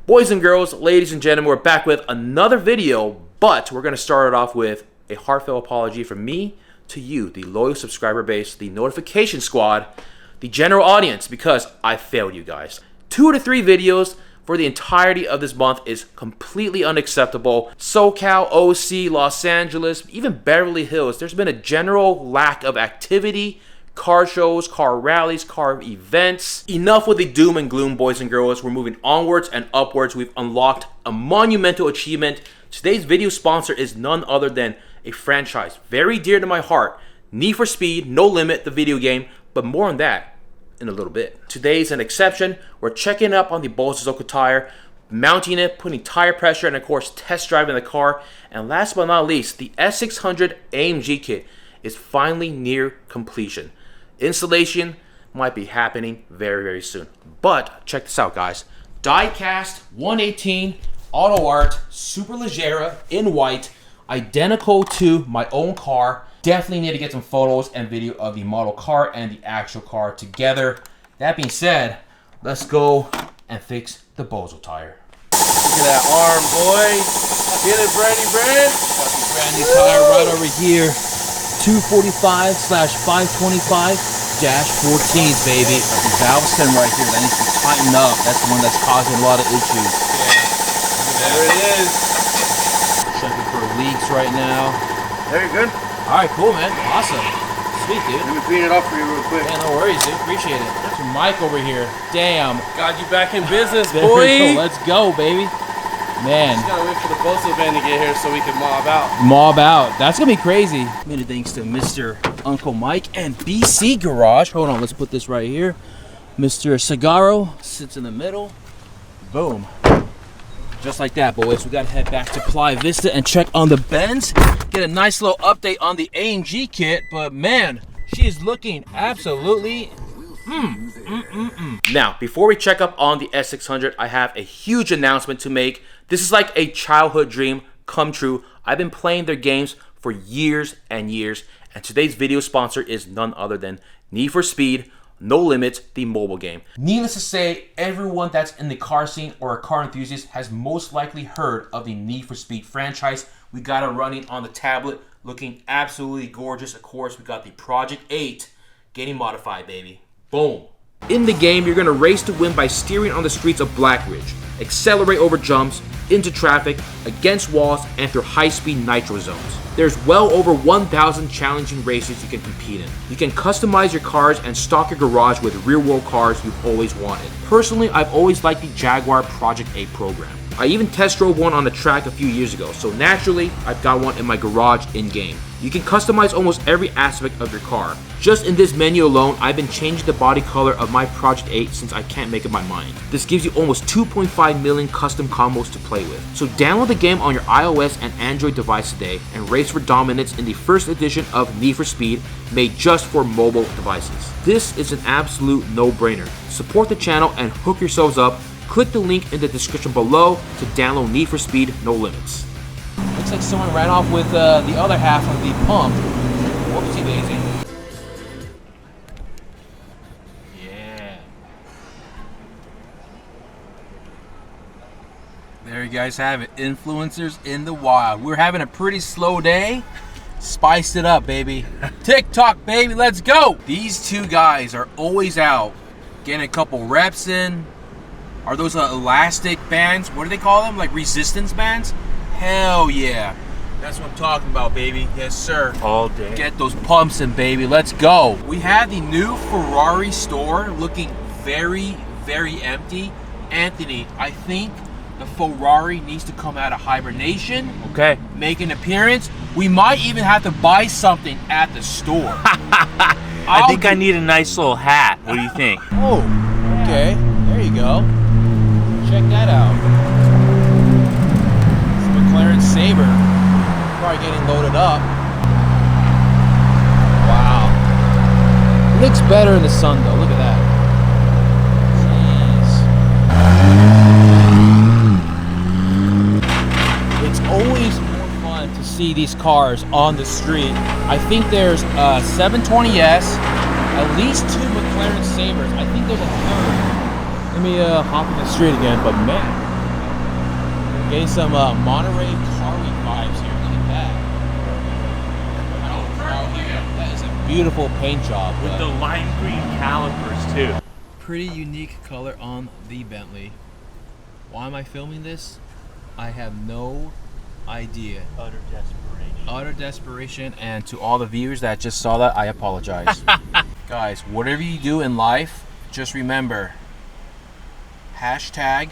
Boys and girls, ladies and gentlemen, we're back with another video, but we're going to start it off with a heartfelt apology from me to you, the loyal subscriber base, the notification squad, the general audience, because I failed you guys. 2 to 3 videos for the entirety of this month is completely unacceptable. SoCal, OC, Los Angeles, even Beverly Hills, there's been a general lack of activity, car shows, car rallies, car events. Enough with the doom and gloom, boys and girls. We're moving onwards and upwards. We've unlocked a monumental achievement. Today's video sponsor is none other than a franchise very dear to my heart, Need for Speed No Limit, the video game, but more on that in a little bit. Today's an exception. We're checking up on the Bozo tire, mounting it, putting tire pressure, and of course test driving the car. And last but not least, the S600 AMG kit is finally near completion. Installation might be happening very, very soon. But check this out, guys. Die-cast 118 auto art Superleggera in white, identical to my own car. Definitely need to get some photos and video of the model car and the actual car together. That being said, let's go and fix the Bozo tire. Look at that arm, boy. Get it, Brandon. Got the brand new tire right over here. 245/525-14s, baby. The valve stem right here, that needs to be tightened up. That's the one that's causing a lot of issues. Yeah. There it is. Checking for leaks right now. There you good? Alright, cool, man. Awesome. Sweet, dude. Let me clean it up for you real quick. Yeah, no worries, dude. Appreciate it. There's Mike over here. Damn. Got you back in business, There boy. we go. Let's go, baby. Man. Just gotta wait for the Bozo van to get here so we can mob out. Mob out. That's gonna be crazy. Many thanks to Mr. Uncle Mike and BC Garage. Hold on, let's put this right here. Mr. Cigaro sits in the middle. Boom. Just like that, boys. We gotta head back to Playa Vista and check on the Benz. Get a nice little update on the AMG kit. But man, she is looking absolutely Now, before we check up on the S600, I have a huge announcement to make. This is like a childhood dream come true. I've been playing their games for years and years, and today's video sponsor is none other than Need for Speed No Limit, the mobile game. Needless to say, everyone that's in the car scene or a car enthusiast has most likely heard of the Need for Speed franchise. We got it running on the tablet, looking absolutely gorgeous. Of course, we got the Project 8 getting modified, baby. Boom. In the game, you're going to race to win by steering on the streets of Blackridge, accelerate over jumps, into traffic, against walls, and through high-speed nitro zones. There's well over 1,000 challenging races you can compete in. You can customize your cars and stock your garage with real-world cars you've always wanted. Personally, I've always liked the Jaguar Project 8 program. I even test drove one on the track a few years ago, so naturally, I've got one in my garage in-game. You can customize almost every aspect of your car. Just in this menu alone, I've been changing the body color of my Project 8 since I can't make up my mind. This gives you almost 2.5 million custom combos to play with. So download the game on your iOS and Android device today and race for dominance in the first edition of Need for Speed, made just for mobile devices. This is an absolute no-brainer. Support the channel and hook yourselves up. Click the link in the description below to download Need for Speed No Limits. Looks like someone ran off with the other half of the pump. Whoopsie daisy. Yeah. There you guys have it. Influencers in the wild. We're having a pretty slow day. Spiced it up, baby. TikTok, baby. Let's go. These two guys are always out getting a couple reps in. Are those elastic bands? What do they call them? Like resistance bands? Hell yeah. That's what I'm talking about, baby. Yes, sir. All day. Get those pumps in, baby. Let's go. We have the new Ferrari store looking very, very empty. Anthony, I think the Ferrari needs to come out of hibernation. Okay. Make an appearance. We might even have to buy something at the store. I think I need a nice little hat. What do you think? Oh, okay. There you go. Check that out. It's a McLaren Sabre. Probably getting loaded up. Wow. It looks better in the sun though. Look at that. Jeez. It's always more fun to see these cars on the street. I think there's a 720S, at least 2 McLaren Sabres. I think there's a third. Let me hop in the street again, but man, Getting some Monterey car week vibes here. Look at that. Out here. That is a beautiful paint job. With the lime green calipers too. Pretty unique color on the Bentley. Why am I filming this? I have no idea. Utter desperation. Utter desperation, and to all the viewers that just saw that, I apologize. Guys, whatever you do in life, just remember, hashtag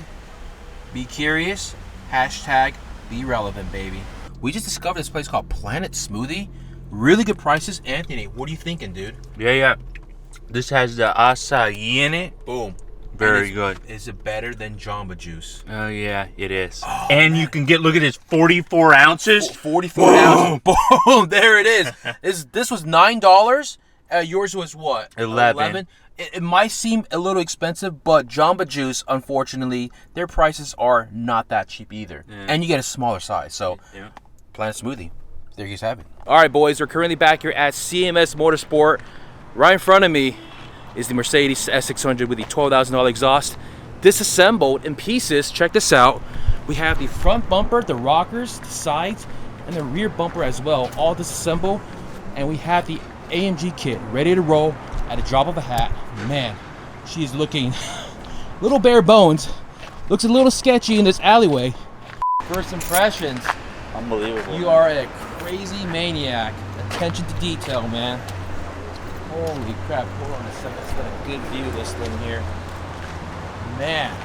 be curious, hashtag be relevant, baby. We just discovered this place called Planet Smoothie. Really good prices. Anthony, what are you thinking, dude? Yeah. This has the acai in it. Boom. Very good. Is it better than Jamba Juice? Oh yeah, it is. Oh, and man, you can get, look at this, 44 ounces. 44 ounces. Boom. There it is. This was $9. Yours was what? 11. It might seem a little expensive, but Jamba Juice, unfortunately, their prices are not that cheap either. Yeah. And you get a smaller size. So, yeah. Planet Smoothie. There you guys have it. All right, boys. We're currently back here at CMS Motorsport. Right in front of me is the Mercedes S600 with the $12,000 exhaust. Disassembled in pieces. Check this out. We have the front bumper, the rockers, the sides, and the rear bumper as well, all disassembled. And we have the AMG kit ready to roll at a drop of a hat. Man, she's looking a little bare bones. Looks a little sketchy in this alleyway. First impressions. Unbelievable. You are a crazy maniac. Attention to detail, man. Holy crap. Hold on a second. Let's get a good view of this thing here. Man.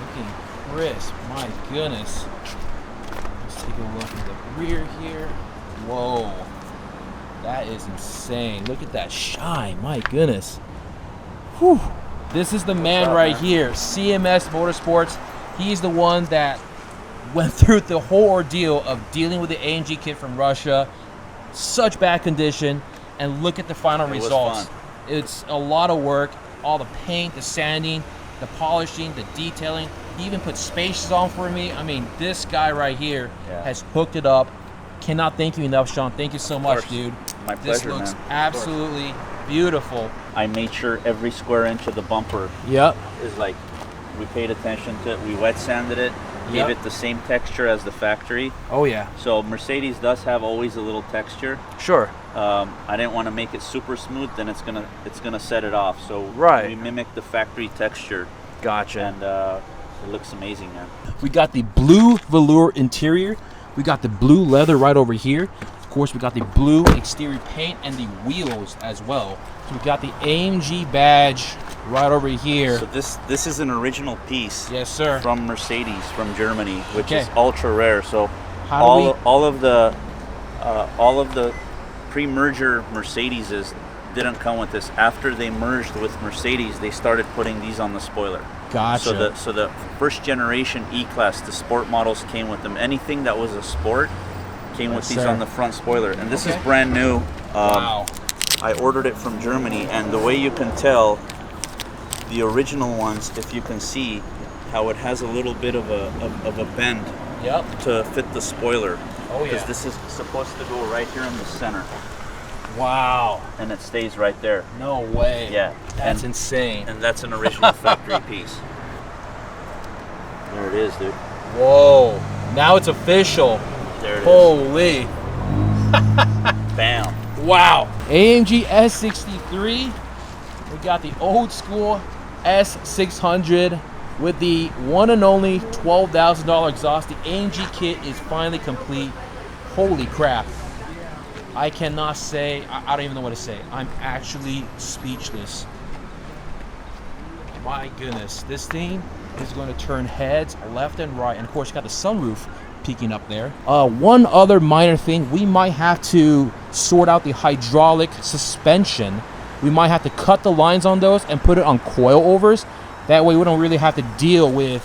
Looking crisp. My goodness. Let's take a look at the rear here. Whoa. That is insane. Look at that shine. My goodness. Whew. This is the man right here. CMS Motorsports. He's the one that went through the whole ordeal of dealing with the AMG kit from Russia. Such bad condition. And look at the final results. It's a lot of work. All the paint, the sanding, the polishing, the detailing. He even put spaces on for me. I mean, this guy right here has hooked it up. Cannot thank you enough, Sean. Thank you so much, dude. My pleasure, man. This looks man. absolutely beautiful. I made sure every square inch of the bumper is like, we paid attention to it. We wet sanded it, gave it the same texture as the factory. Oh yeah. So Mercedes does have always a little texture. Sure. I didn't want to make it super smooth, then it's gonna set it off. So we mimic the factory texture. Gotcha. And it looks amazing, man. We got the blue velour interior. We got the blue leather right over here. Of course, we got the blue exterior paint and the wheels as well. So we got the AMG badge right over here. So this is an original piece. Yes, sir. From Mercedes, from Germany, which is ultra rare. So How all of the pre-merger Mercedeses didn't come with this. After they merged with Mercedes, they started putting these on the spoiler. Gotcha. So the first generation E-Class, the sport models came with them. Anything that was a sport came with these on the front spoiler. And this is brand new. Wow. I ordered it from Germany, and the way you can tell the original ones, if you can see how it has a little bit of a bend to fit the spoiler. Oh yeah. Because this is supposed to go right here in the center. Wow. And it stays right there. No way. Yeah. That's insane. And that's an original factory piece. There it is, dude. Whoa. Now it's official. There it is. Holy. Bam. Wow. AMG S63. We got the old school S600 with the one and only $12,000 exhaust. The AMG kit is finally complete. Holy crap. I cannot say, I don't even know what to say. I'm actually speechless. My goodness, this thing is going to turn heads left and right. And of course, you got the sunroof peeking up there. One other minor thing, we might have to sort out the hydraulic suspension. We might have to cut the lines on those and put it on coilovers. That way we don't really have to deal with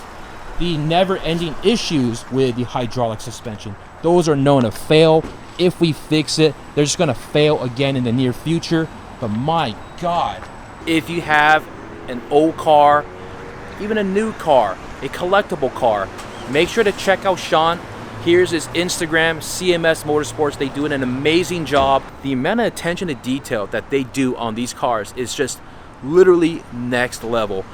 the never-ending issues with the hydraulic suspension. Those are known to fail. If we fix it, they're just gonna fail again in the near future. But my God. If you have an old car, even a new car, a collectible car, make sure to check out Sean. Here's his Instagram, CMS Motorsports. They do an amazing job. The amount of attention to detail that they do on these cars is just literally next level.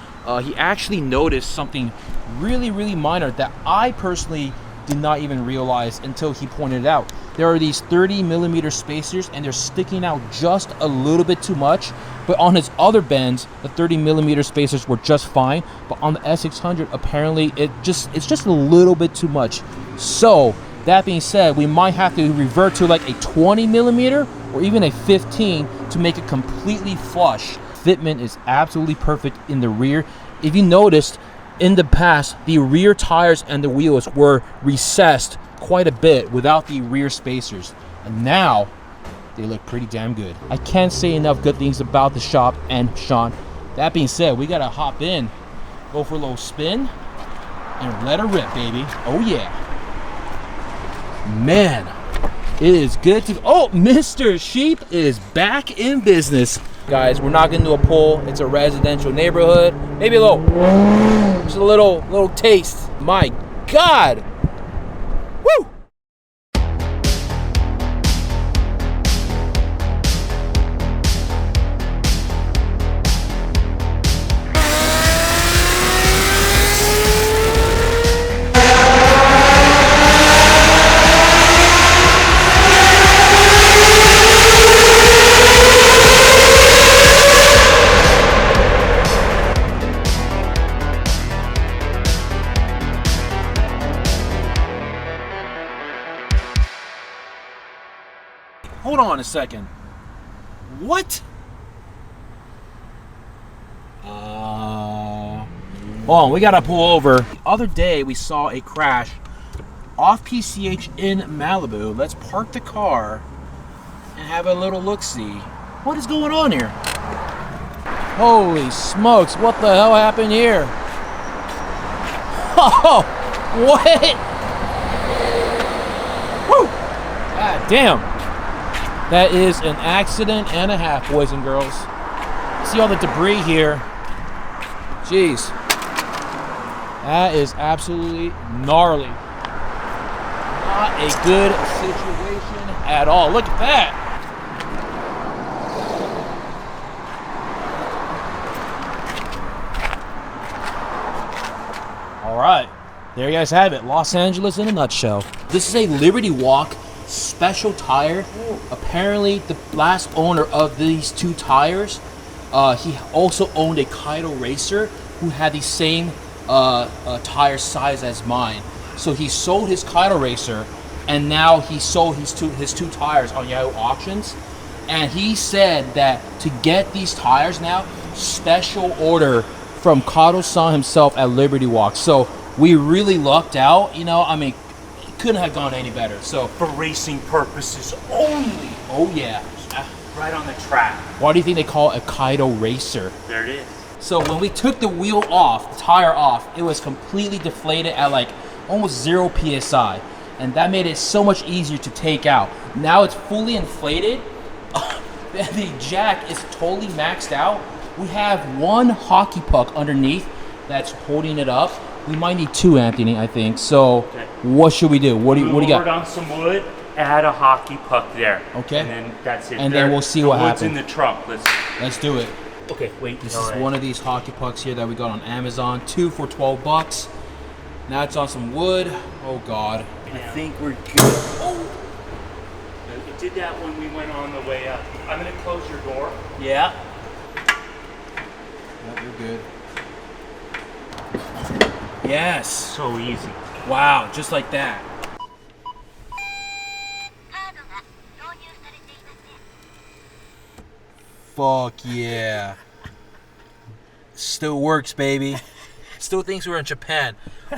he actually noticed something really minor that I personally did not even realize until he pointed it out. There are these 30mm spacers and they're sticking out just a little bit too much, but on his other bends the 30mm spacers were just fine, but on the S600 apparently it's just a little bit too much. So that being said, we might have to revert to like a 20mm or even a 15 to make it completely flush. Fitment is absolutely perfect in the rear. If you noticed, in the past, the rear tires and the wheels were recessed quite a bit without the rear spacers. And now, they look pretty damn good. I can't say enough good things about the shop and Sean. That being said, we gotta hop in, go for a little spin, and let her rip, baby. Oh yeah. Man, it is good to... Oh, Mr. Sheep is back in business. Guys, we're not gonna do a pull. It's a residential neighborhood. Maybe a little, just a little taste. My God. Woo! Hold on a second. What? Hold on, we gotta pull over. The other day we saw a crash off PCH in Malibu. Let's park the car and have a little look-see. What is going on here? Holy smokes, what the hell happened here? Oh, what? Woo! God damn. That is an accident and a half, boys and girls. See all the debris here. Jeez. That is absolutely gnarly. Not a good situation at all. Look at that. All right. There you guys have it. Los Angeles in a nutshell. This is a Liberty Walk special tire. Apparently the last owner of these two tires, he also owned a Kaido racer who had the same tire size as mine. So he sold his Kaido racer and now he sold his two tires on Yahoo Auctions. And he said that to get these tires now, special order from Kaido-san himself at Liberty Walk. So we really lucked out, you know. I mean, couldn't have gone any better. So For racing purposes only. oh yeah. Right on the track. Why do you think they call it a Kaido racer? There it is. So when we took the wheel off, the tire off, it was completely deflated at like almost 0 PSI. And that made it so much easier to take out. Now it's fully inflated. The jack is totally maxed out. We have one hockey puck underneath that's holding it up. We might need two, Anthony, I think. So okay. What should we do? What do you got? On some wood, add a hockey puck there. Okay. And then that's it. And then we'll see what happens. Wood's in the trunk. Let's do it. Okay, wait. This is one of these hockey pucks here that we got on Amazon. 2 for $12. Now it's on some wood. Oh God. I think we're good. Oh. It did that when we went on the way up. I'm gonna close your door. Yeah. Yep, you're good. Yes. So easy. Wow, just like that. Fuck yeah. Still works, baby. Still thinks we're in Japan.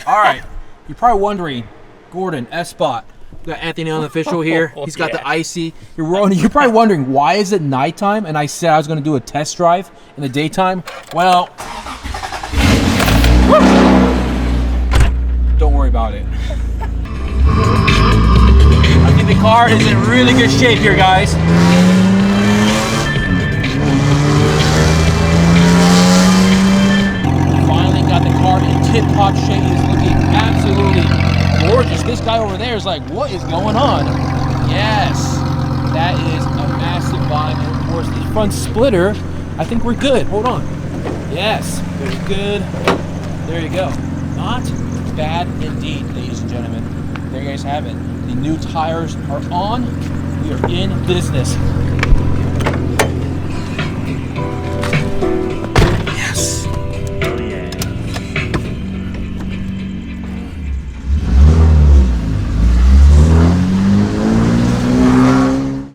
All right. You're probably wondering, Gordon, effspot. We got Anthony Unofficial here. He's got the icy. You're probably wondering, why is it nighttime? And I said I was going to do a test drive in the daytime. Well, don't worry about it. I think the car is in really good shape here, guys. Finally got the car in tip-top shape. It's looking absolutely gorgeous. This guy over there is like, what is going on? Yes, that is a massive volume. And of course, the front splitter, I think we're good. Hold on. Yes, very good. There you go. Not bad indeed, ladies and gentlemen. There you guys have it. The new tires are on. We are in business.